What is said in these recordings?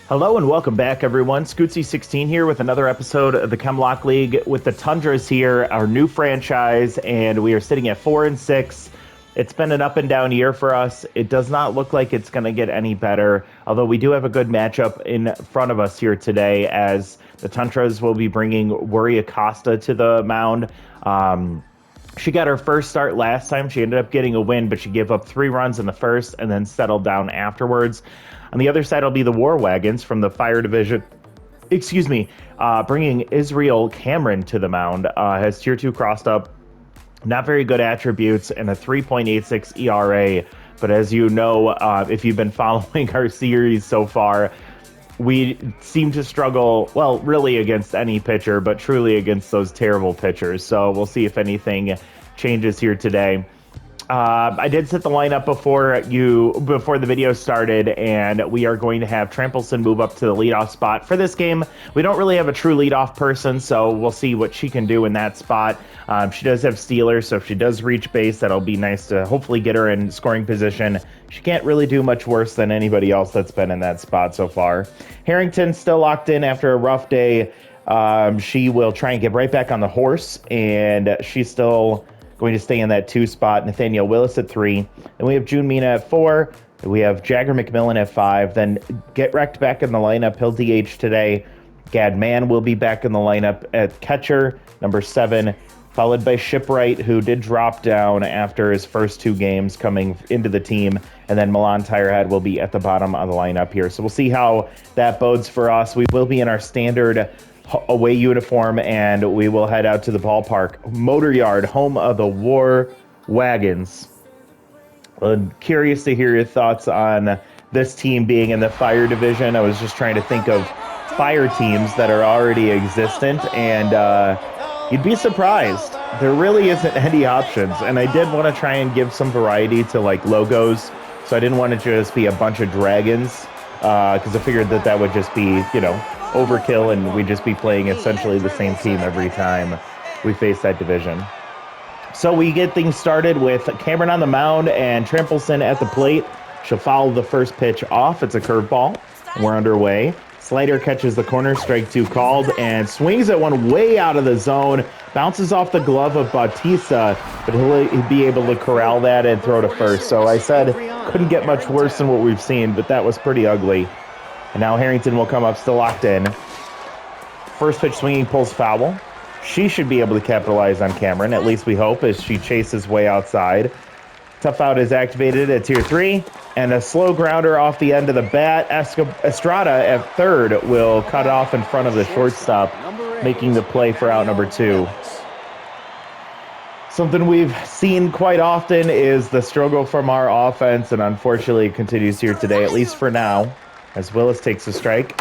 Hello and welcome back, everyone. Scootsy16 here with another episode of the Chem Lock League with the Tundras here, our new franchise, and we are sitting at 4-6. It's been an up and down year for us. It does not look like it's going to get any better, although we do have a good matchup in front of us here today as the Tundras will be bringing Wuri Acosta to the mound. She got her first start last time. She ended up getting a win, but she gave up 3 runs in the first and then settled down afterwards. On the other side will be the War Wagons from the Fire Division. Bringing Israel Cameron to the mound. Has Tier 2 crossed up. Not very good attributes and a 3.86 ERA. But as you know, if you've been following our series so far, we seem to struggle, well, really against any pitcher, but truly against those terrible pitchers. So we'll see if anything changes here today. I did set the lineup before the video started, and we are going to have Trampleson move up to the leadoff spot for this game. We don't really have a true leadoff person, so we'll see what she can do in that spot. She does have stealers, so if she does reach base, that'll be nice to hopefully get her in scoring position. She can't really do much worse than anybody else that's been in that spot so far. Harrington still locked in after a rough day. She will try and get right back on the horse, and she's still going to stay in that 2 spot. Nathaniel Willis at 3. Then we have June Mina at 4. We have Jagger McMillan at 5. Then Get Wrecked back in the lineup. He'll DH today. Gad Mann will be back in the lineup at catcher, number 7. Followed by Shipwright, who did drop down after his first 2 games coming into the team. And then Milan Tirehead will be at the bottom of the lineup here. So we'll see how that bodes for us. We will be in our standard away uniform, and we will head out to the ballpark. Motor Yard, home of the War Wagons. I'm curious to hear your thoughts on this team being in the Fire Division. I was just trying to think of Fire teams that are already existent, and you'd be surprised. There really isn't any options, and I did want to try and give some variety to like logos, so I didn't want it to just be a bunch of dragons, because I figured that would just be, overkill, and we'd just be playing essentially the same team every time we face that division. So we get things started with Cameron on the mound and Trampleson at the plate. She'll foul the first pitch off. It's a curveball. We're underway. Slider catches the corner, strike 2 called, and swings at one way out of the zone. Bounces off the glove of Bautista, but he'll be able to corral that and throw to first. So I said couldn't get much worse than what we've seen, but that was pretty ugly. And now Harrington will come up, still locked in. First pitch swinging, pulls foul. She should be able to capitalize on Cameron, at least we hope, as she chases way outside. Tough out is activated at Tier 3, and a slow grounder off the end of the bat. Estrada at third will cut off in front of the shortstop, making the play for out number 2. Something we've seen quite often is the struggle from our offense, and unfortunately it continues here today, at least for now, as Willis takes a strike.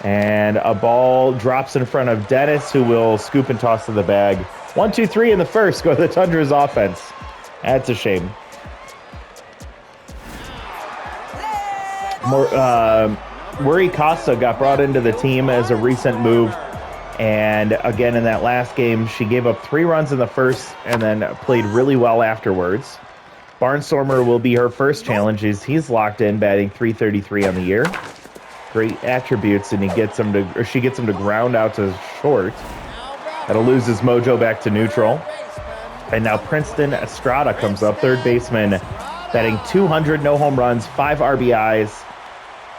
And a ball drops in front of Dennis, who will scoop and toss to the bag. 1-2-3 in the first, go to the Tundra's offense. That's a shame. Wuri Acosta got brought into the team as a recent move. And again, in that last game, she gave up 3 runs in the first and then played really well afterwards. Barnstormer will be her first challenge. He's locked in, batting .333 on the year. Great attributes, and she gets him to ground out to short. That'll lose his mojo back to neutral. And now Princeton Estrada comes up, third baseman, batting .200, no home runs, 5 RBIs,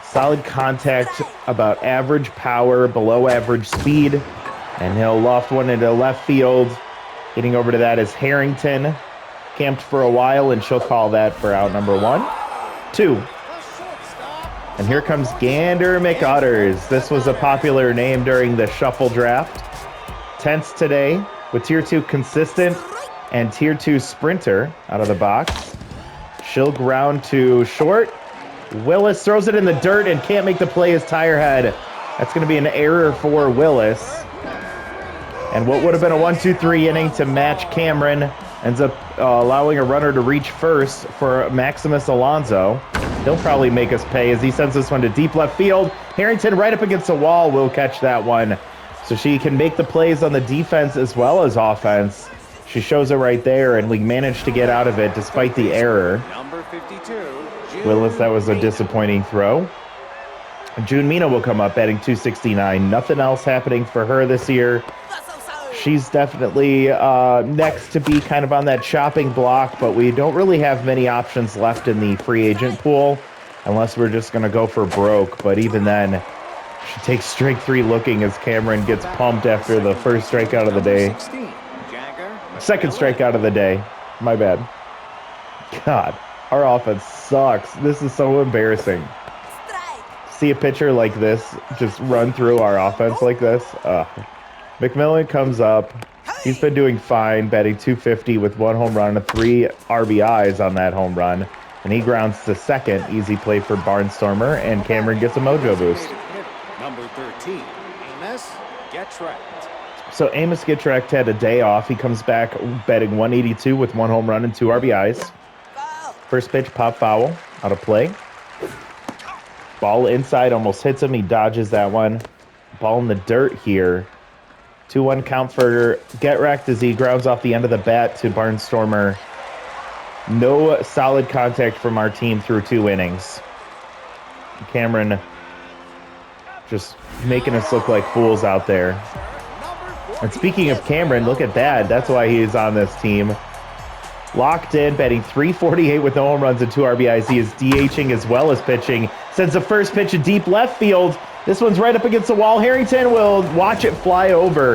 solid contact, about average power, below average speed, and he'll loft one into left field. Getting over to that is Harrington. Camped for a while, and she'll call that for out number 1. 2. And here comes Gander McUtters. This was a popular name during the shuffle draft. Tense today with Tier 2 consistent and Tier 2 sprinter out of the box. She'll ground to short. Willis throws it in the dirt and can't make the play as Tirehead. That's going to be an error for Willis. And what would have been a 1-2-3 inning to match Cameron ends up allowing a runner to reach first for Maximus Alonso. He'll probably make us pay as he sends this one to deep left field. Harrington right up against the wall will catch that one. So she can make the plays on the defense as well as offense. She shows it right there, and we managed to get out of it despite the error. Number 52, Willis, that was a disappointing throw. June Mina will come up batting 269. Nothing else happening for her this year. She's definitely next to be kind of on that chopping block, but we don't really have many options left in the free agent pool unless we're just going to go for broke. But even then, she takes strike 3 looking as Cameron gets pumped after the first strikeout of the day. Second strikeout of the day. My bad. God, our offense sucks. This is so embarrassing. See a pitcher like this just run through our offense like this. McMillan comes up. He's been doing fine, batting 250 with 1 home run and 3 RBIs on that home run. And he grounds to second. Easy play for Barnstormer, and Cameron gets a mojo boost. Number 13, Amos Getrect. So Amos Getrect had a day off. He comes back batting 182 with 1 home run and 2 RBIs. First pitch, pop foul, out of play. Ball inside, almost hits him. He dodges that one. Ball in the dirt here. 2-1 count for Getrect as he grounds off the end of the bat to Barnstormer. No solid contact from our team through 2 innings. Cameron just making us look like fools out there. And speaking of Cameron, look at that. That's why he's on this team. Locked in, batting 348 with no home runs and 2 RBIs. He is DHing as well as pitching. Sends the first pitch to deep left field. This one's right up against the wall. Harrington will watch it fly over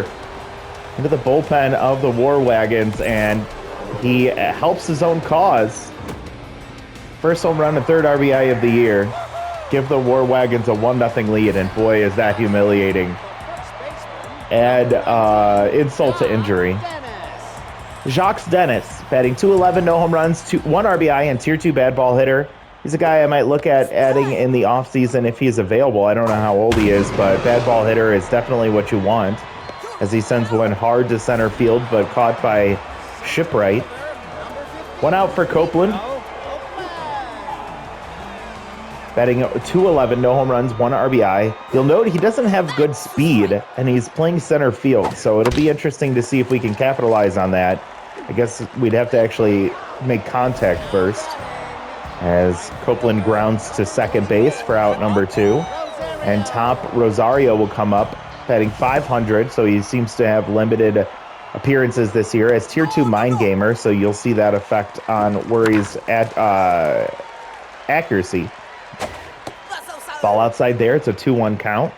into the bullpen of the War Wagons, and he helps his own cause. First home run and 3rd RBI of the year. Give the War Wagons a 1-0 lead, and boy, is that humiliating. Add insult to injury. Jacques Dennis, batting 211, no home runs, 1 RBI, and tier 2 bad ball hitter. He's a guy I might look at adding in the offseason if he's available. I don't know how old he is, but bad ball hitter is definitely what you want, as he sends one hard to center field, but caught by Shipwright. 1 out for Copeland. Batting 211, no home runs, 1 RBI. You'll note he doesn't have good speed, and he's playing center field, so it'll be interesting to see if we can capitalize on that. I guess we'd have to actually make contact first, as Copeland grounds to second base for out number 2. And top Rosario will come up, batting 500, so he seems to have limited appearances this year as tier 2 mind gamer, so you'll see that effect on Worry's accuracy. Ball outside there. It's a 2-1 count.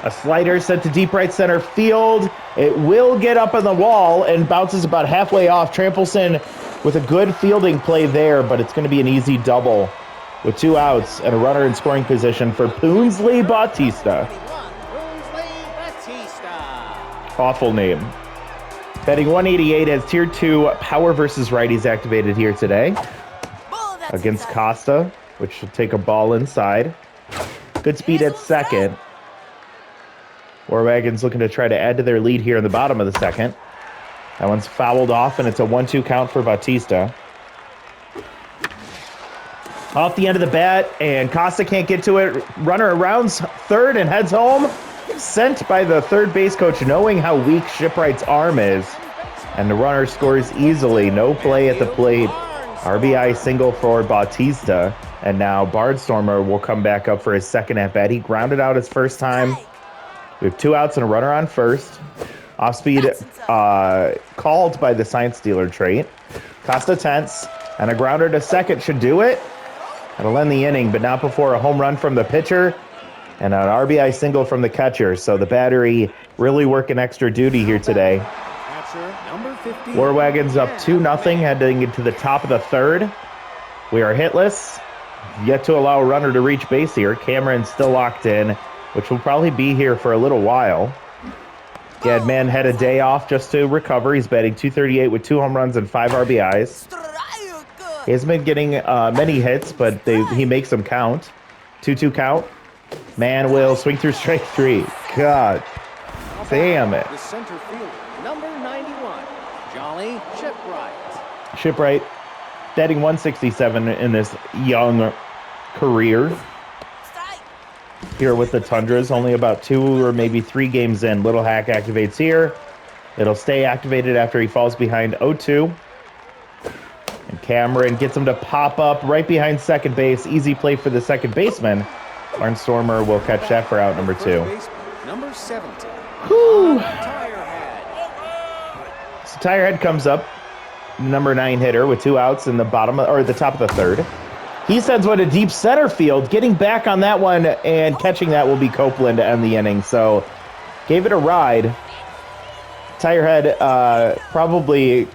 A slider sent to deep right center field. It will get up on the wall and bounces about halfway off. Trampleson with a good fielding play there, but it's going to be an easy double with 2 outs and a runner in scoring position for Poonsley Bautista. Awful name. Batting 188 as tier 2 power versus righties activated here today against Costa, which will take a ball inside. Good speed at second. War Wagons looking to try to add to their lead here in the bottom of the second. That one's fouled off, and it's a 1-2 count for Bautista. Off the end of the bat, and Costa can't get to it. Runner rounds third and heads home. Sent by the third base coach, knowing how weak Shipwright's arm is. And the runner scores easily. No play at the plate. RBI single for Bautista. And now Barnstormer will come back up for his second at-bat. He grounded out his first time. We have 2 outs and a runner on first. Off-speed called by the Science Dealer trait. Costa tense, and a grounder to second should do it. It'll end the inning, but not before a home run from the pitcher and an RBI single from the catcher. So the battery really working extra duty here today. War Wagons up 2-0 heading into the top of the third. We are hitless. Yet to allow a runner to reach base here. Cameron's still locked in, which will probably be here for a little while. Gadman had a day off just to recover. He's batting 238 with 2 home runs and 5 RBIs. He hasn't been getting many hits, but he makes them count. 2-2 count. Man will swing through strike 3. God damn it. The center fielder, number 91, Jolly Shipwright. Shipwright batting 167 in this young career. Here with the Tundras, only about 2 or maybe 3 games in. Little Hack activates here. It'll stay activated after he falls behind 0-2. And Cameron gets him to pop up right behind second base. Easy play for the second baseman. Barnstormer will catch that for out number 2. Number 17. Whew. Tirehead. So Tirehead comes up, number 9 hitter with 2 outs in the bottom or the top of the 3rd. He sends one to deep center field. Getting back on that one and catching that will be Copeland to end the inning. So gave it a ride. Tirehead probably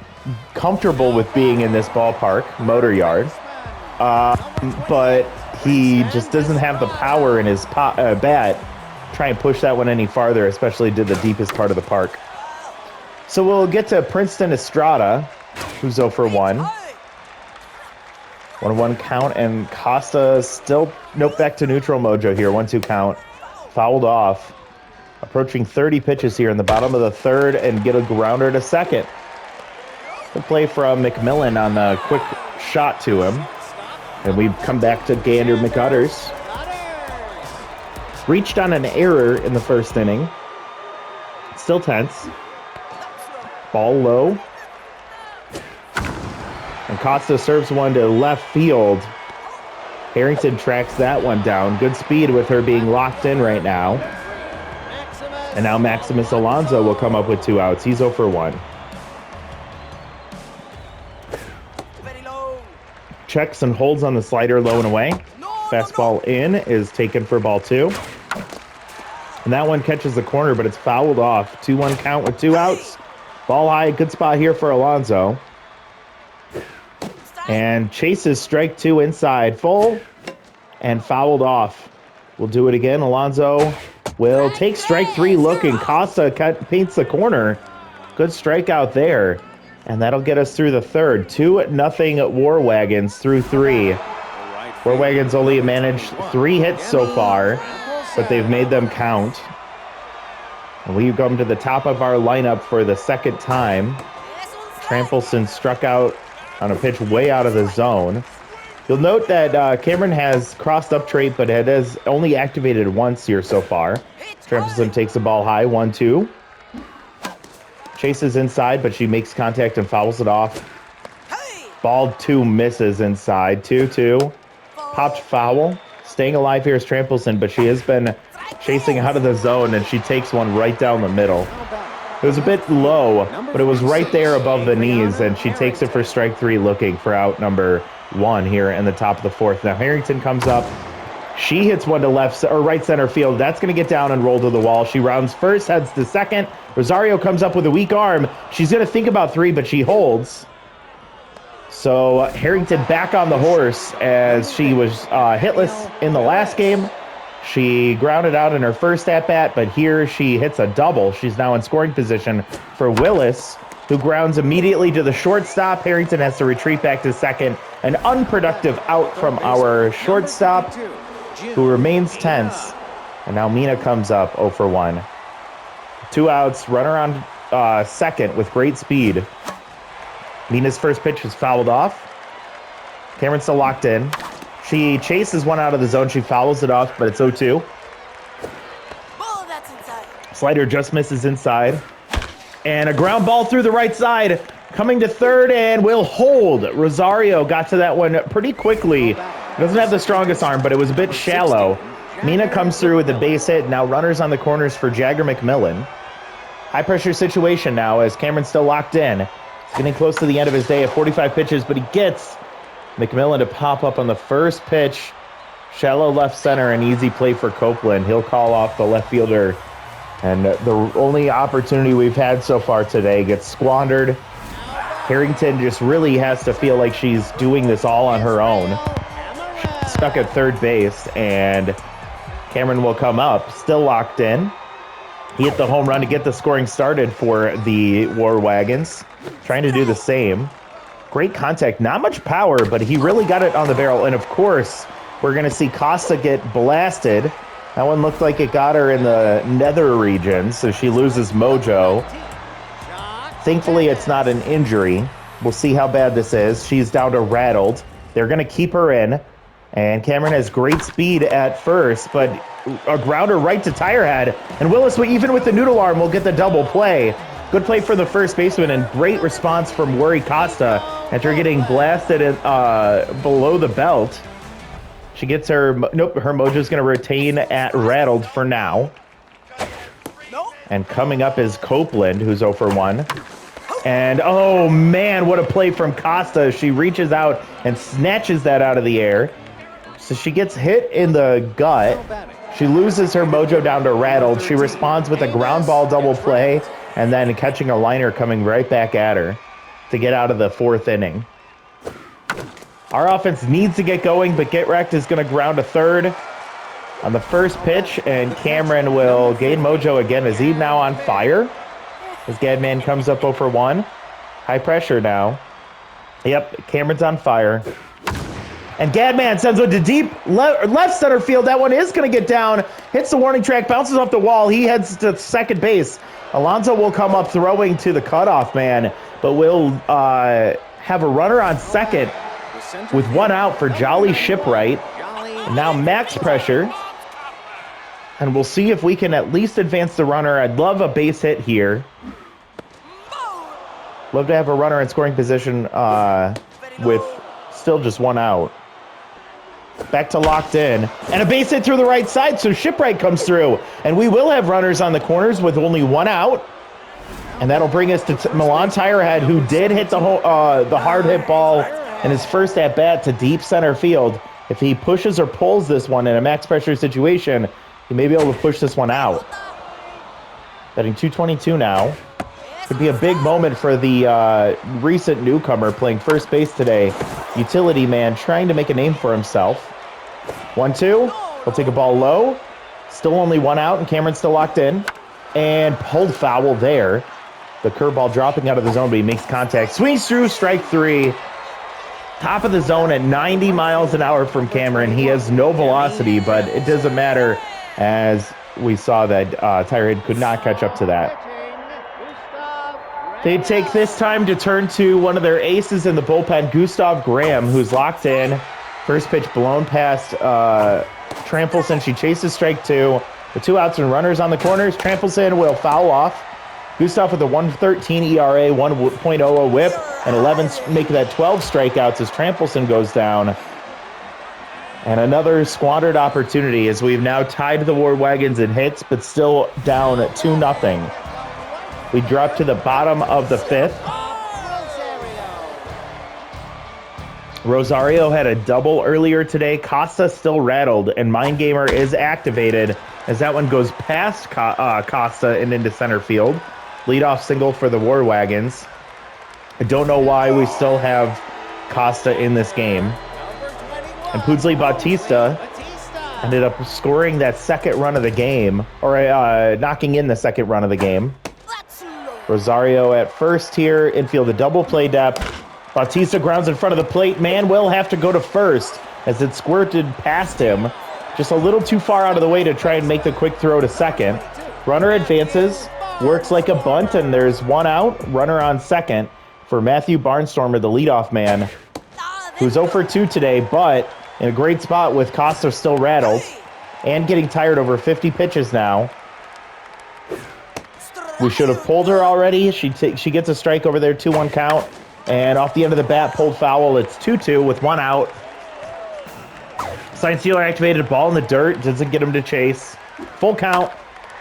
comfortable with being in this ballpark, Motor Yard. But he just doesn't have the power in his bat. Try and push that one any farther, especially to the deepest part of the park. So we'll get to Princeton Estrada, who's 0 for 1. 1-1 count, and Costa still, nope, back to neutral mojo here. 1-2 count. Fouled off. Approaching 30 pitches here in the bottom of the 3rd and get a grounder to second. Good play from McMillan on a quick shot to him. And we come back to Gander McUtters. Reached on an error in the 1st inning. Still tense. Ball low. And Costa serves one to left field. Harrington tracks that one down. Good speed with her being locked in right now. And now Maximus Alonso will come up with 2 outs. He's 0 for 1. Checks and holds on the slider low and away. Fastball in is taken for ball 2. And that one catches the corner, but it's fouled off. 2-1 count with 2 outs. Ball high, good spot here for Alonso. And chases strike 2 inside, full, and fouled off. We'll do it again. Alonso will take strike 3 looking. Costa paints the corner. Good strikeout there. And that'll get us through the 3rd. 2-0 War Wagons through 3. War Wagons only managed 3 hits so far, but they've made them count. And we come to the top of our lineup for the 2nd time. Trampelson struck out on a pitch way out of the zone. You'll note that Cameron has crossed up trait, but it has only activated once here so far. Trampelson takes the ball high, 1-2. Chases inside, but she makes contact and fouls it off. Ball 2 misses inside, 2-2. Popped foul. Staying alive here is Trampelson, but she has been chasing out of the zone, and she takes one right down the middle. It was a bit low, but it was right there above the knees, and she takes it for strike 3 looking for out number 1 here in the top of the 4th. Now Harrington comes up. She hits one to left or right center field. That's going to get down and roll to the wall. She rounds first, heads to second. Rosario comes up with a weak arm. She's going to think about 3, but she holds. So Harrington back on the horse as she was hitless in the last game. She grounded out in her first at-bat, but here she hits a double. She's now in scoring position for Willis, who grounds immediately to the shortstop. Harrington has to retreat back to second. An unproductive out from our shortstop, who remains tense. And now Mina comes up 0 for 1. 2 outs, runner on second with great speed. Mina's first pitch is fouled off. Cameron's still locked in. She chases one out of the zone. She fouls it off, but it's 0-2. Slider just misses inside. And a ground ball through the right side. Coming to third and will hold. Rosario got to that one pretty quickly. Doesn't have the strongest arm, but it was a bit shallow. Mina comes through with the base hit. Now runners on the corners for Jagger McMillan. High pressure situation now as Cameron's still locked in. He's getting close to the end of his day at 45 pitches, but he gets McMillan to pop up on the first pitch. Shallow left center, an easy play for Copeland. He'll call off the left fielder. And the only opportunity we've had so far today gets squandered. Harrington just really has to feel like she's doing this all on her own. She's stuck at third base, and Cameron will come up, still locked in. He hit the home run to get the scoring started for the War Wagons. Trying to do the same. Great contact, not much power, but he really got it on the barrel. And of course, we're going to see Costa get blasted. That one looked like it got her in the nether region, so she loses mojo. Thankfully, it's not an injury. We'll see how bad this is. She's down to rattled. They're going to keep her in. And Cameron has great speed at first, but a grounder right to Tirehead. And Willis, even with the noodle arm, will get the double play. Good play for the first baseman and great response from Worry Costa. After getting blasted below the belt, she gets her... Nope, her mojo's going to retain at rattled for now. And coming up is Copeland, who's 0 for 1. And, oh, man, what a play from Costa. She reaches out and snatches that out of the air. So she gets hit in the gut. She loses her mojo down to rattled. She responds with a ground ball double play and then catching a liner coming right back at her to get out of the 4th inning. Our offense needs to get going, but Get Wrecked is going to ground a third on the first pitch, and Cameron will gain mojo again. Is he now on fire? As Gadman comes up 0 for 1. High pressure now. Yep, Cameron's on fire. And Gadman sends one to deep left center field. That one is going to get down. Hits the warning track, bounces off the wall. He heads to second base. Alonso will come up throwing to the cutoff man, but will have a runner on second with 1 out for Jolly Shipwright. And now max pressure. And we'll see if we can at least advance the runner. I'd love a base hit here. Love to have a runner in scoring position with still just 1 out. Back to locked in. And a base hit through the right side, so Shipwright comes through. And we will have runners on the corners with only 1 out. And that'll bring us to Milan Tirehead, who did hit the hard hit ball in his first at-bat to deep center field. If he pushes or pulls this one in a max pressure situation, he may be able to push this one out. Betting 222 now. Could be a big moment for the recent newcomer playing first base today. Utility man trying to make a name for himself. 1-2. He'll take a ball low. Still only 1 out, and Cameron's still locked in. And pulled foul there. The curveball dropping out of the zone, but he makes contact. Swings through, strike 3. Top of the zone at 90 miles an hour from Cameron. He has no velocity, but it doesn't matter, as we saw that Tirehead could not catch up to that. They take this time to turn to one of their aces in the bullpen, Gustav Graham, who's locked in. First pitch blown past Trampelson. She chases strike 2. With 2 outs and runners on the corners, Trampelson will foul off. Gustav with a 1.13 ERA, 1.00 whip, and 11, making that 12 strikeouts as Trampelson goes down. And another squandered opportunity as we've now tied the War Wagons in hits, but still down 2-0. We drop to the bottom of the 5th. Rosario had a double earlier today. Costa still rattled, and Mind Gamer is activated as that one goes past Costa and into center field. Leadoff single for the War Wagons. I don't know why we still have Costa in this game. And Pudsley Bautista ended up scoring that second run of the game, or knocking in the second run of the game. Rosario at first here, infield a double play depth. Bautista grounds in front of the plate. Man will have to go to first as it squirted past him. Just a little too far out of the way to try and make the quick throw to second. Runner advances, works like a bunt, and there's 1 out. Runner on second for Matthew Barnstormer, the leadoff man, who's 0 for 2 today, but in a great spot with Costa still rattled and getting tired over 50 pitches now. We should have pulled her already. She gets a strike over there, 2-1 count. And off the end of the bat, pulled foul. It's 2-2 with 1 out. Sign stealer activated, ball in the dirt. Doesn't get him to chase. Full count.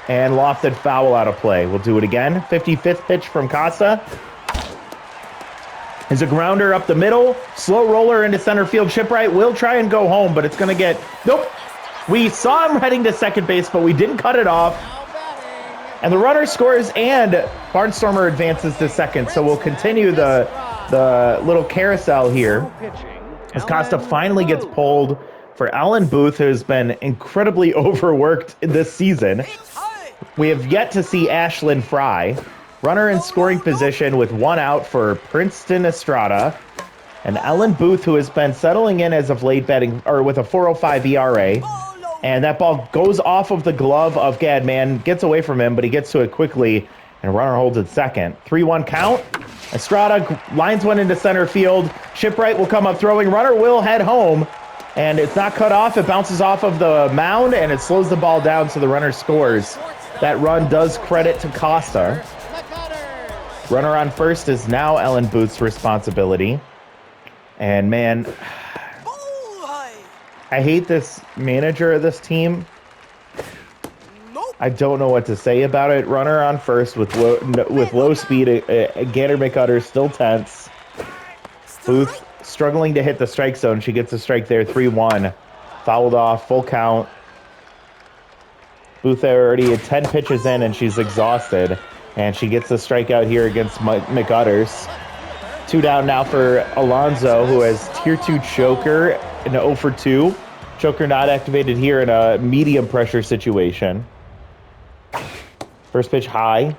And lofted foul out of play. We'll do it again. 55th pitch from Costa. Is a grounder up the middle. Slow roller into center field. Shipwright will try and go home, but it's going to get... Nope. We saw him heading to second base, but we didn't cut it off. And the runner scores, and Barnstormer advances to second. So we'll continue the little carousel here as Costa finally gets pulled for Alan Booth, who's been incredibly overworked this season. We have yet to see Ashlyn Fry. Runner in scoring position with 1 out for Princeton Estrada. And Ellen Booth, who has been settling in as of late, batting or with a 4.05 ERA. And that ball goes off of the glove of Gadman, gets away from him, but he gets to it quickly, and runner holds it second. 3-1 count. Estrada lines one into center field. Shipwright will come up throwing. Runner will head home, and it's not cut off. It bounces off of the mound, and it slows the ball down so the runner scores. That run does credit to Costa. Runner on first is now Ellen Booth's responsibility. And man, I hate this manager of this team. I don't know what to say about it. Runner on first with low speed. Gander McUtter still tense. Booth struggling to hit the strike zone. She gets a strike there, 3-1. Fouled off, full count. Booth already at 10 pitches in, and she's exhausted. And she gets the strikeout here against McUtters. 2 down now for Alonzo, who has Tier 2 choker in 0 for 2. Choker not activated here in a medium pressure situation. First pitch high.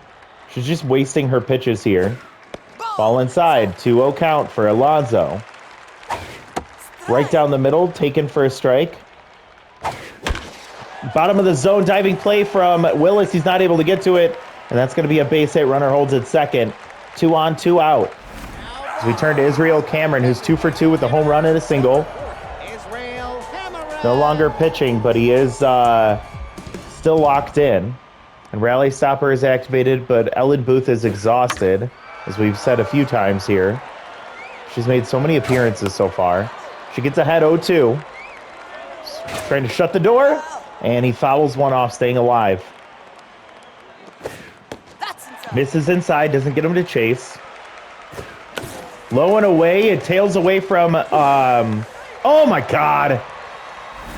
She's just wasting her pitches here. Ball inside. 2-0 count for Alonzo. Right down the middle, taken for a strike. Bottom of the zone, diving play from Willis. He's not able to get to it. And that's going to be a base hit. Runner holds it second. 2 on, 2 out. As we turn to Israel Cameron, who's 2 for 2 with a home run and a single. No longer pitching, but he is still locked in. And Rally Stopper is activated, but Ellen Booth is exhausted, as we've said a few times here. She's made so many appearances so far. She gets ahead 0-2. Trying to shut the door, and he fouls one off, staying alive. Misses inside, doesn't get him to chase. Low and away, it tails away from, oh my God.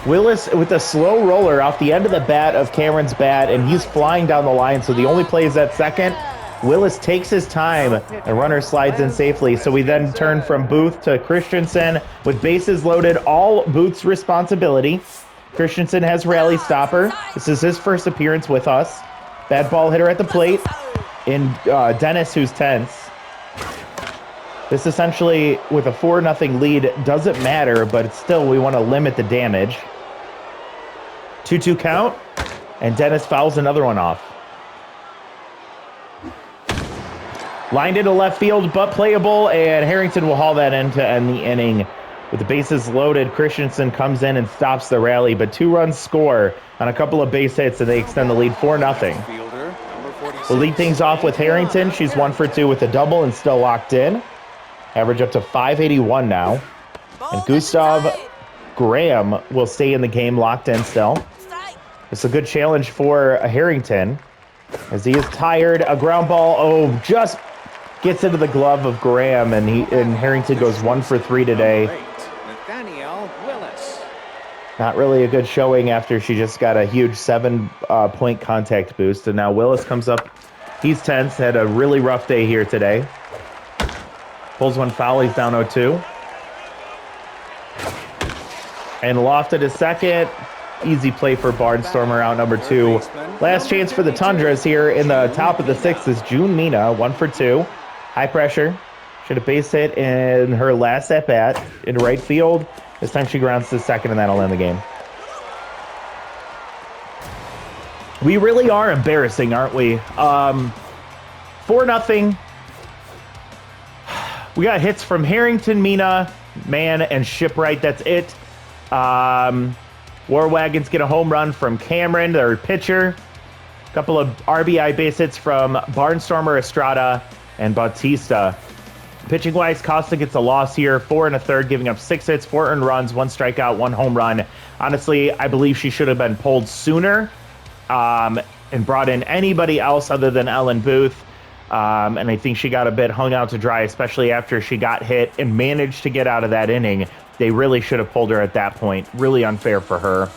Willis with a slow roller off the end of the bat of Cameron's bat, and he's flying down the line, so the only play is at second. Willis takes his time, and runner slides in safely, so we then turn from Booth to Christensen with bases loaded, all Booth's responsibility. Christensen has Rally Stopper. This is his first appearance with us. Bad ball hitter at the plate in Dennis, who's tense. This essentially, with a 4-0 lead, doesn't matter, but still we want to limit the damage. 2-2 count, and Dennis fouls another one off. Lined into left field, but playable, and Harrington will haul that in to end the inning. With the bases loaded, Christensen comes in and stops the rally, but 2 runs score on a couple of base hits, and they extend the lead 4-0. We'll lead things off with Harrington. She's 1 for 2 with a double and still locked in. Average up to 581 now. And Gustav Graham will stay in the game, locked in still. It's a good challenge for Harrington, as he is tired. A ground ball, just gets into the glove of Graham, and Harrington goes 1 for 3 today. Not really a good showing after she just got a huge 7-point contact boost. And now Willis comes up. He's tense, had a really rough day here today. Pulls one foul, he's down 0-2. And lofted to second. Easy play for Barnstormer, out number 2. Last chance for the Tundras here in the top of the 6th is June Mina, 1 for 2. High pressure. Should have base hit in her last at-bat into right field. This time she grounds to second, and that'll end the game. We really are embarrassing, aren't we? 4-0. We got hits from Harrington, Mina, Mann, and Shipwright. That's it. War Wagons get a home run from Cameron, their pitcher. A couple of RBI base hits from Barnstormer, Estrada, and Bautista. Pitching-wise, Costa gets a loss here. 4 1/3, giving up 6 hits, 4 earned runs, 1 strikeout, 1 home run. Honestly, I believe she should have been pulled sooner and brought in anybody else other than Ellen Booth. And I think she got a bit hung out to dry, especially after she got hit and managed to get out of that inning. They really should have pulled her at that point. Really unfair for her.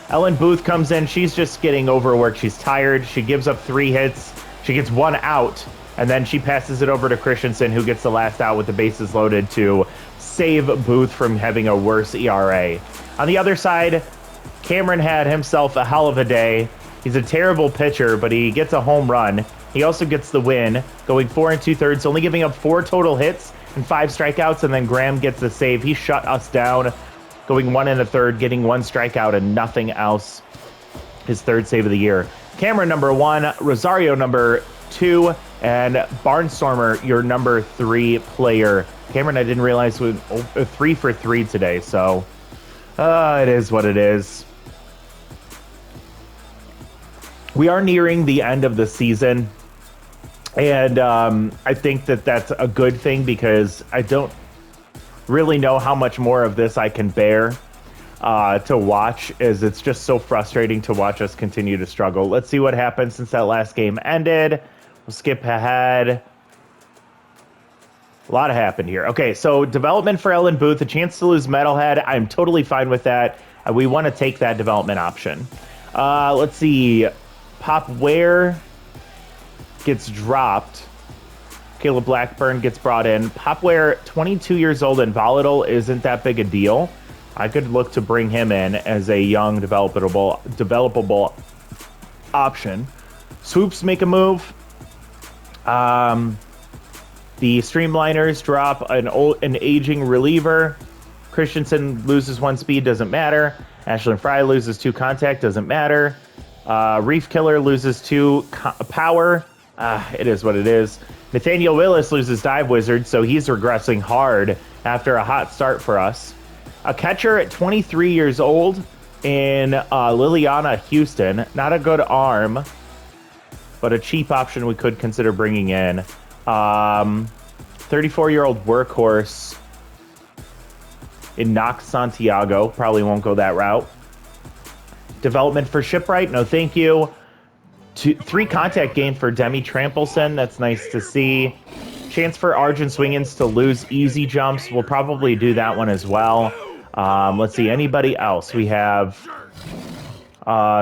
Ellen Booth comes in. She's just getting overworked. She's tired. She gives up 3 hits. She gets 1 out, and then she passes it over to Christensen, who gets the last out with the bases loaded to save Booth from having a worse ERA. On the other side, Cameron had himself a hell of a day. He's a terrible pitcher, but he gets a home run. He also gets the win, going 4 2/3, only giving up 4 total hits and 5 strikeouts, and then Graham gets the save. He shut us down, going 1 1/3, getting 1 strikeout and nothing else. His 3rd save of the year. Cameron, number 1, Rosario, number 2, and Barnstormer, your number 3 player. Cameron, I didn't realize was 3 for 3 today, so it is what it is. We are nearing the end of the season, and I think that that's a good thing, because really know how much more of this I can bear to watch, as it's just so frustrating to watch us continue to struggle. Let's see what happened since that last game ended. We'll skip ahead. A lot happened here. Okay, so development for Ellen Booth, a chance to lose Metalhead. I'm totally fine with that. We want to take that development option. Let's see. Pop Ware gets dropped. Caleb Blackburn gets brought in. Popware, 22 years old and volatile, isn't that big a deal. I could look to bring him in as a young, developable option. Swoops make a move. The Streamliners drop an aging reliever. Christensen loses 1 speed, doesn't matter. Ashlyn Fry loses 2 contact, doesn't matter. Reef Killer loses 2 power. It is what it is. Nathaniel Willis loses Dive Wizard, so he's regressing hard after a hot start for us. A catcher at 23 years old in Liliana Houston. Not a good arm, but a cheap option we could consider bringing in. 34-year-old workhorse in Nox Santiago. Probably won't go that route. Development for Shipwright, no thank you. 3 contact gain for Demi Trampelson. That's nice to see. Chance for Arjun Swingins to lose easy jumps. We'll probably do that one as well. Let's see, anybody else? We have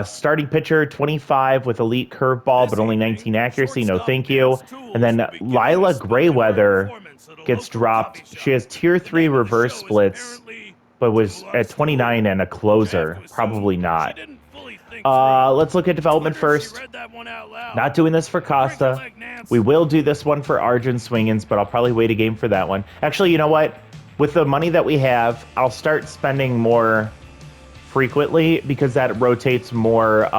starting pitcher, 25 with elite curveball, but only 19 accuracy. No thank you. And then Lila Grayweather gets dropped. She has tier 3 reverse splits, but was at 29 and a closer. Probably not. Let's look at development first. Not doing this for Costa. We will do this one for Arjun Swingins, but I'll probably wait a game for that one. Actually, you know what? With the money that we have, I'll start spending more frequently because that rotates more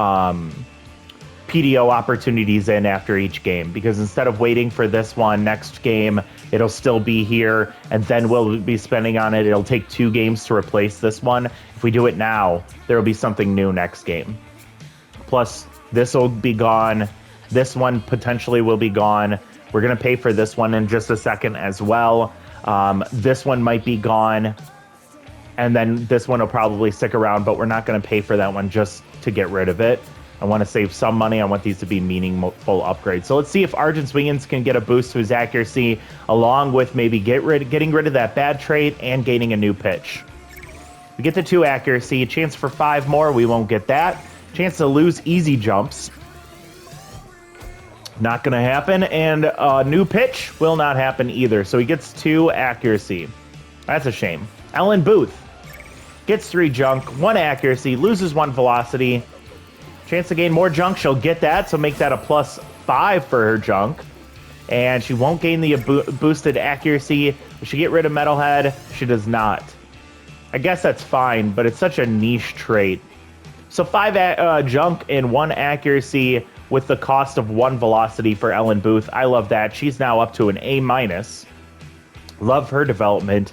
PDO opportunities in after each game. Because instead of waiting for this one next game, it'll still be here, and then we'll be spending on it. It'll take 2 games to replace this one. If we do it now, there will be something new next game. Plus, this will be gone. This one potentially will be gone. We're going to pay for this one in just a second as well. This one might be gone. And then this one will probably stick around, but we're not going to pay for that one just to get rid of it. I want to save some money. I want these to be meaningful upgrades. So let's see if Arjun Swingins can get a boost to his accuracy, along with maybe getting rid of that bad trait and gaining a new pitch. We get the 2 accuracy. A chance for 5 more. We won't get that. Chance to lose easy jumps. Not going to happen. And a new pitch will not happen either. So he gets 2 accuracy. That's a shame. Ellen Booth gets 3 junk, 1 accuracy, loses 1 velocity. Chance to gain more junk. She'll get that. So make that a +5 for her junk. And she won't gain the boosted accuracy. Does she get rid of Metalhead? She does not. I guess that's fine, but it's such a niche trait. So 5 junk and 1 accuracy with the cost of 1 velocity for Ellen Booth. I love that. She's now up to an A-. Love her development.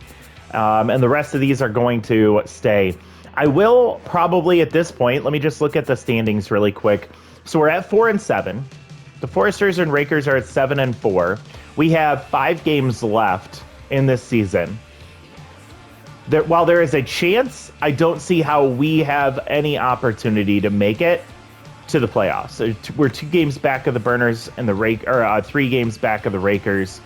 And the rest of these are going to stay. I will probably at this point, let me just look at the standings really quick. So we're at 4 and 7. The Foresters and Rakers are at 7 and 4. We have 5 games left in this season. While there is a chance, I don't see how we have any opportunity to make it to the playoffs. We're 2 games back of the Burners and the 3 games back of the Rakers.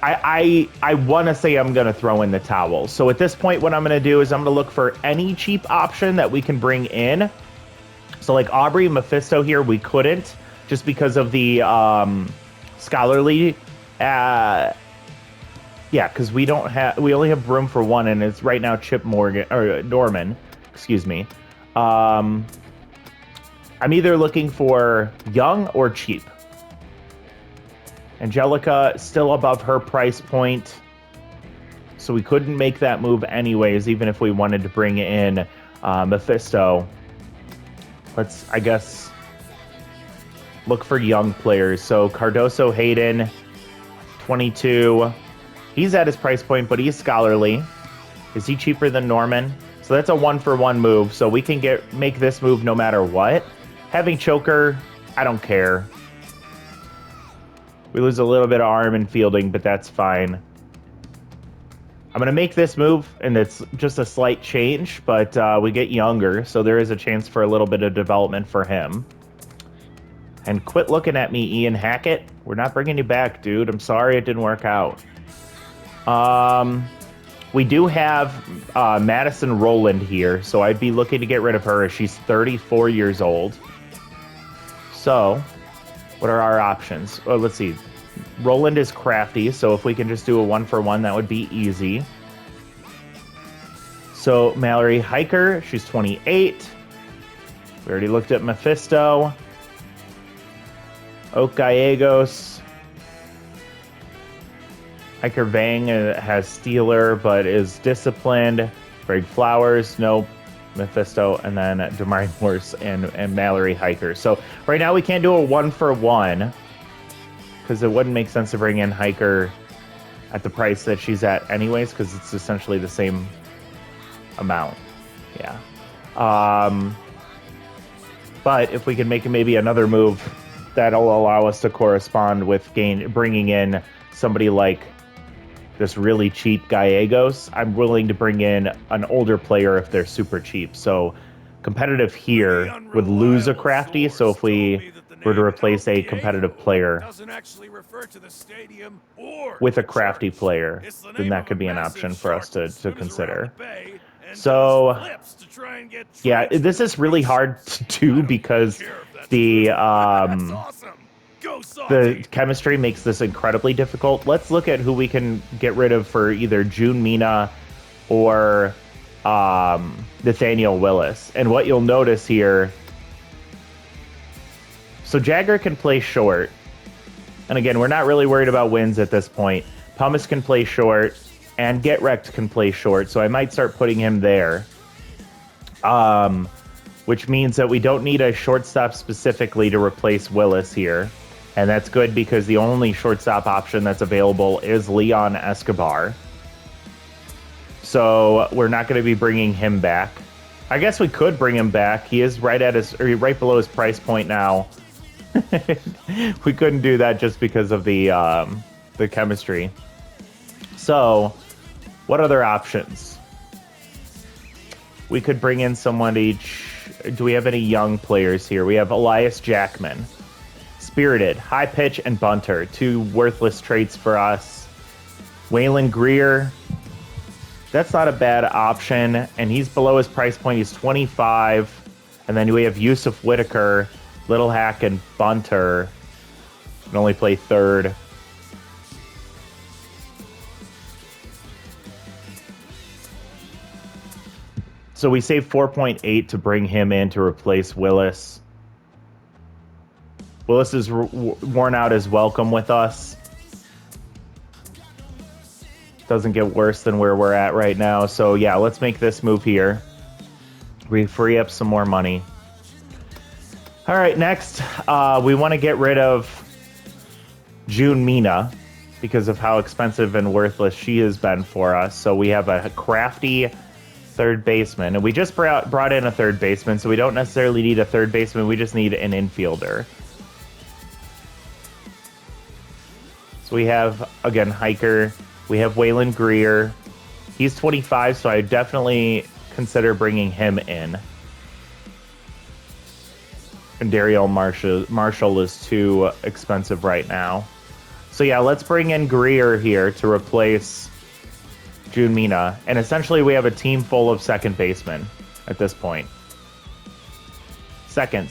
I want to say I'm going to throw in the towel. So at this point, what I'm going to do is I'm going to look for any cheap option that we can bring in. So like Aubrey Mephisto here, we couldn't just because of the scholarly. Yeah, because we only have room for 1, and it's right now Chip Morgan or Norman. Excuse me. I'm either looking for young or cheap. Angelica still above her price point, so we couldn't make that move anyways, even if we wanted to bring in Mephisto. Let's, I guess, look for young players. So Cardoso Hayden, 22. He's at his price point, but he's scholarly. Is he cheaper than Norman? So that's a 1-for-1 move, so we can make this move no matter what. Having Choker, I don't care. We lose a little bit of arm and fielding, but that's fine. I'm going to make this move, and it's just a slight change, but we get younger, so there is a chance for a little bit of development for him. And quit looking at me, Ian Hackett. We're not bringing you back, dude. I'm sorry it didn't work out. We do have Madison Rowland here, so I'd be looking to get rid of her as she's 34 years old. So, what are our options? Oh, let's see. Rowland is crafty, so if we can just do a 1-for-1, that would be easy. So, Mallory Hiker, she's 28. We already looked at Mephisto. Oak Gallegos. Hiker Vang has Stealer, but is disciplined. Greg Flowers, nope. Mephisto, and then Damari Morse and Mallory Hiker. So right now we can't do a 1-for-1 because it wouldn't make sense to bring in Hiker at the price that she's at anyways, because it's essentially the same amount. Yeah. But if we can make maybe another move that'll allow us to correspond with bringing in somebody like this really cheap Gallegos, I'm willing to bring in an older player if they're super cheap. So competitive here would lose a crafty, so if we were to replace a competitive player with a crafty player, then that could be an option for us to consider. So yeah, this is really hard to do because the chemistry makes this incredibly difficult. Let's look at who we can get rid of for either June Mina or Nathaniel Willis. And what you'll notice here, so Jagger can play short. And again, we're not really worried about wins at this point. Pumice can play short, and Get Wrecked can play short, so I might start putting him there. Which means that we don't need a shortstop specifically to replace Willis here. And that's good because the only shortstop option that's available is Leon Escobar. So we're not going to be bringing him back. I guess we could bring him back. He is right below his price point now. We couldn't do that just because of the chemistry. So, what other options? We could bring in someone each. Do we have any young players here? We have Elias Jackman. Spirited, High Pitch, and Bunter. Two worthless traits for us. Waylon Greer. That's not a bad option. And he's below his price point. He's 25. And then we have Yusuf Whitaker, Little Hack, and Bunter. Can only play third. So we saved 4.8 to bring him in to replace Willis. Willis is worn out his welcome with us. Doesn't get worse than where we're at right now. So yeah, let's make this move here. We free up some more money. All right, next, we want to get rid of June Mina because of how expensive and worthless she has been for us. So we have a crafty third baseman, and we just brought in a third baseman, so we don't necessarily need a third baseman. We just need an infielder. So we have, again, Hiker. We have Waylon Greer. He's 25, so I would definitely consider bringing him in. And Dariel Marshall is too expensive right now. So yeah, let's bring in Greer here to replace June Mina. And essentially we have a team full of second basemen at this point. Second.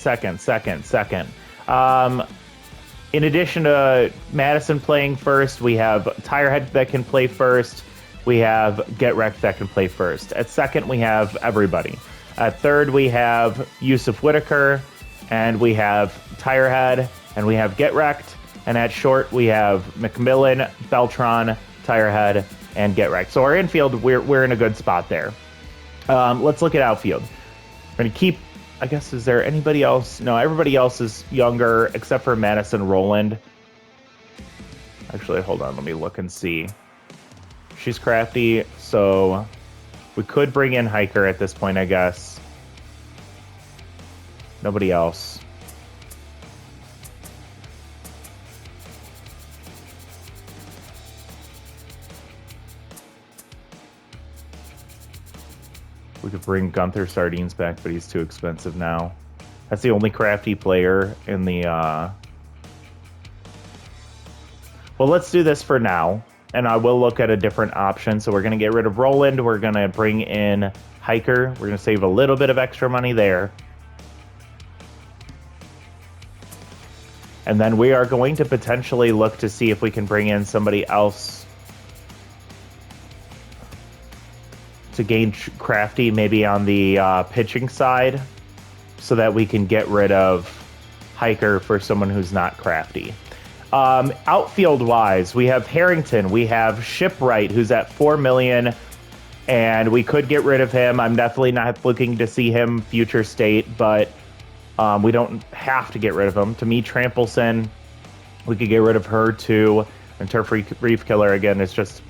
In addition to Madison playing first, we have Tirehead that can play first. We have Get Wrecked that can play first. At second, we have everybody. At third, we have Yusuf Whitaker, and we have Tirehead, and we have Get Wrecked. And at short, we have McMillan, Beltran, Tirehead, and Get Wrecked. So our infield, we're in a good spot there. Let's look at outfield. We're going to keep... I guess, is there anybody else? No, everybody else is younger except for Madison Rowland. Actually, hold on. Let me look and see. She's crafty, so we could bring in Hiker at this point, I guess. Nobody else. We could bring Gunther Sardines back, but he's too expensive now. That's the only crafty player in the... Well, let's do this for now, and I will look at a different option. So we're going to get rid of Roland. We're going to bring in Hiker. We're going to save a little bit of extra money there. And then we are going to potentially look to see if we can bring in somebody else to gain crafty, maybe on the pitching side, so that we can get rid of Hiker for someone who's not crafty. Outfield wise, we have Harrington, we have Shipwright, who's at 4 million, and we could get rid of him. I'm definitely not looking to see him future state, but we don't have to get rid of him. To me, Trampleson, we could get rid of her too. And Turf Reef Killer, again, is just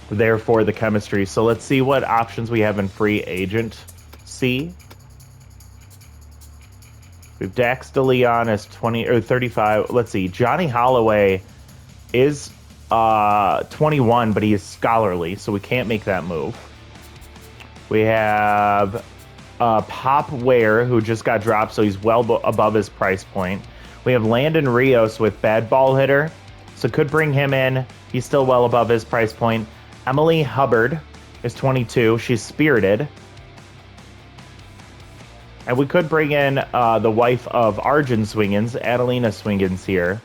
there for the chemistry. So let's see what options we have in free agent C. We have Dax DeLeon as 20 or 35. Let's see. Johnny Holloway is 21, but he is scholarly, so we can't make that move. We have Pop Ware, who just got dropped, so he's well above his price point. We have Landon Rios with bad ball hitter, so could bring him in. He's still well above his price point. Emily Hubbard is 22. She's spirited. And we could bring in the wife of Arjun Swingins, Adelina Swingins here.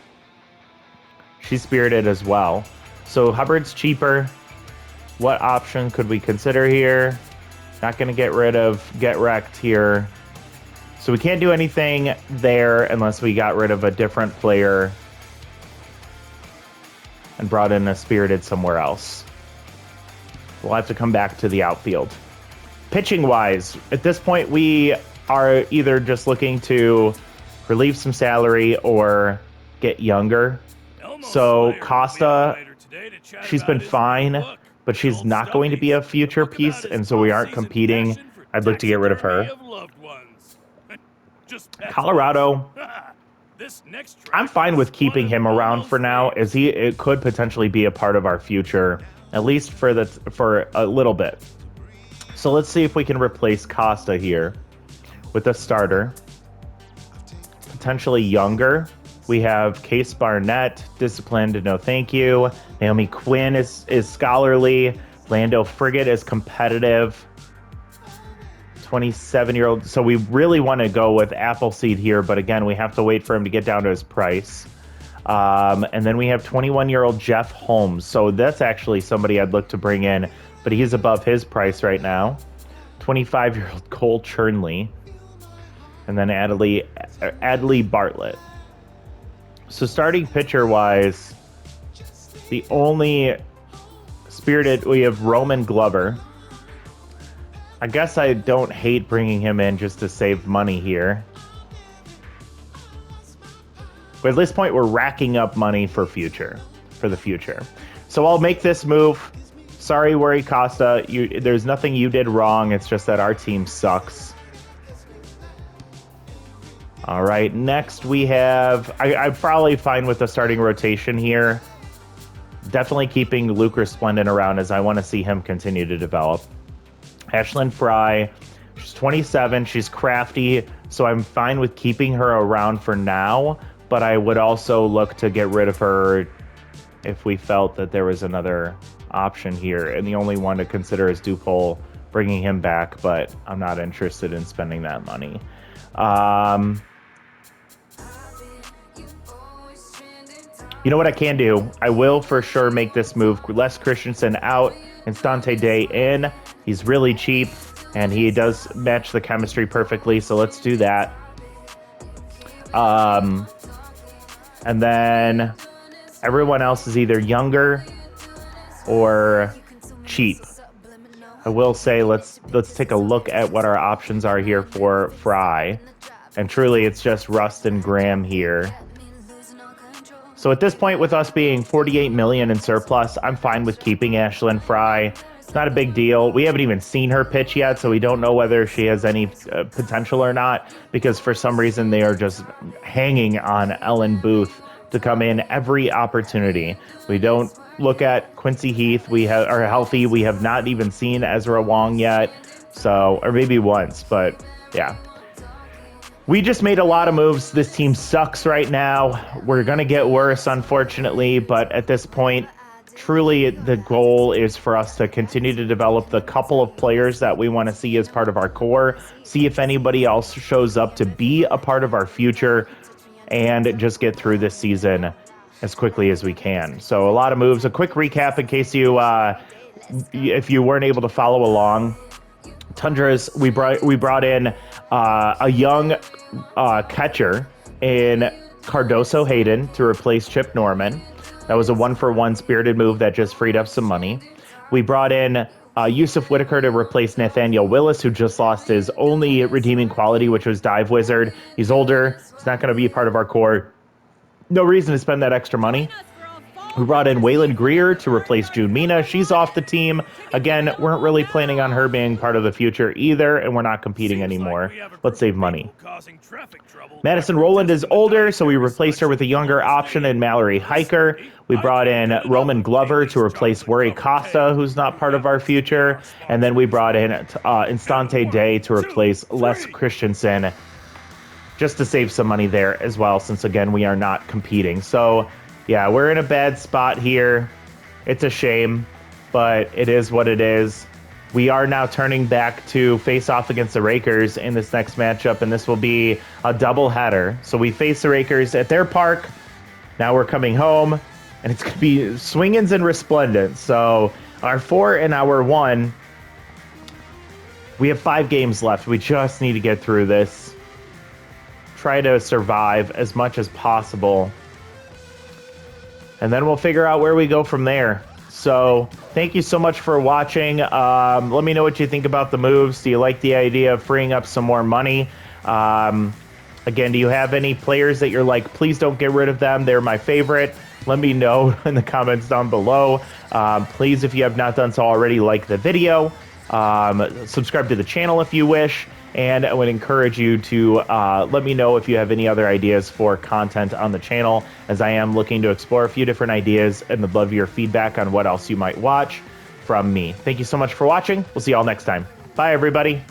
She's spirited as well. So Hubbard's cheaper. What option could we consider here? Not going to get rid of Get Wrecked here. So we can't do anything there unless we got rid of a different player and brought in a spirited somewhere else. We'll have to come back to the outfield. Pitching-wise, at this point, we are either just looking to relieve some salary or get younger. So Costa, she's been fine, but she's not going to be a future piece, and so we aren't competing. I'd look to get rid of her. Colorado, I'm fine with keeping him around for now, as it could potentially be a part of our future, at least for a little bit. So let's see if we can replace Costa here with a starter. Potentially younger. We have Case Barnett, disciplined, no thank you. Naomi Quinn is scholarly. Lando Frigate is competitive. 27-year-old. So we really want to go with Appleseed here, but again, we have to wait for him to get down to his price. And then we have 21-year-old Jeff Holmes. So that's actually somebody I'd look to bring in, but he's above his price right now. 25-year-old Cole Chernley. And then Adley Bartlett. So starting pitcher-wise, the only spirited, we have Roman Glover. I guess I don't hate bringing him in just to save money here. But at this point, we're racking up money for the future. So I'll make this move. Sorry, Worry Costa. There's nothing you did wrong. It's just that our team sucks. All right, next we have... I'm probably fine with the starting rotation here. Definitely keeping Luke Resplendent around, as I want to see him continue to develop. Ashlyn Fry, she's 27. She's crafty, so I'm fine with keeping her around for now, but I would also look to get rid of her if we felt that there was another option here. And the only one to consider is Dupole, bringing him back, but I'm not interested in spending that money. You know what I can do? I will for sure make this move. Les Christensen out, Instante Day in. He's really cheap, and he does match the chemistry perfectly, so let's do that. And then everyone else is either younger or cheap. I will say let's take a look at what our options are here for Fry. And truly, it's just Rust and Graham here. So at this point, with us being 48 million in surplus, I'm fine with keeping Ashlyn Fry. It's not a big deal. We haven't even seen her pitch yet, so we don't know whether she has any potential or not, because for some reason they are just hanging on Ellen Booth to come in every opportunity. We don't look at Quincy Heath. We are healthy. We have not even seen Ezra Wong yet. So, or maybe once, but yeah. We just made a lot of moves. This team sucks right now. We're going to get worse, unfortunately, but at this point, truly the goal is for us to continue to develop the couple of players that we want to see as part of our core, see if anybody else shows up to be a part of our future, and just get through this season as quickly as we can. So a lot of moves. A quick recap in case you, if you weren't able to follow along. Tundra's, we brought in a young catcher in Cardoso Hayden to replace Chip Norman. That was a 1-for-1 spirited move that just freed up some money. We brought in Yusuf Whitaker to replace Nathaniel Willis, who just lost his only redeeming quality, which was Dive Wizard. He's older. He's not going to be a part of our core. No reason to spend that extra money. We brought in Waylon Greer to replace June Mina. She's off the team. Again, weren't really planning on her being part of the future either, and we're not competing anymore. Let's save money. Madison Rowland is older, so we replaced her with a younger option in Mallory Hiker. We brought in Roman Glover to replace Worry Costa, who's not part of our future. And then we brought in Instante Day to replace Les Christensen, just to save some money there as well, since, again, we are not competing. So, yeah, we're in a bad spot here. It's a shame, but it is what it is. We are now turning back to face off against the Rakers in this next matchup, and this will be a doubleheader. So we face the Rakers at their park. Now we're coming home, and it's going to be Swingins and Resplendent. So our 4 and our 1. We have 5 games left. We just need to get through this. Try to survive as much as possible. And then we'll figure out where we go from there. So thank you so much for watching. Let me know what you think about the moves. Do you like the idea of freeing up some more money? Again, do you have any players that you're like, please don't get rid of them, they're my favorite? Let me know in the comments down below. Please, if you have not done so already, like the video. Subscribe to the channel if you wish. And I would encourage you to let me know if you have any other ideas for content on the channel, as I am looking to explore a few different ideas and would love your feedback on what else you might watch from me. Thank you so much for watching. We'll see you all next time. Bye, everybody.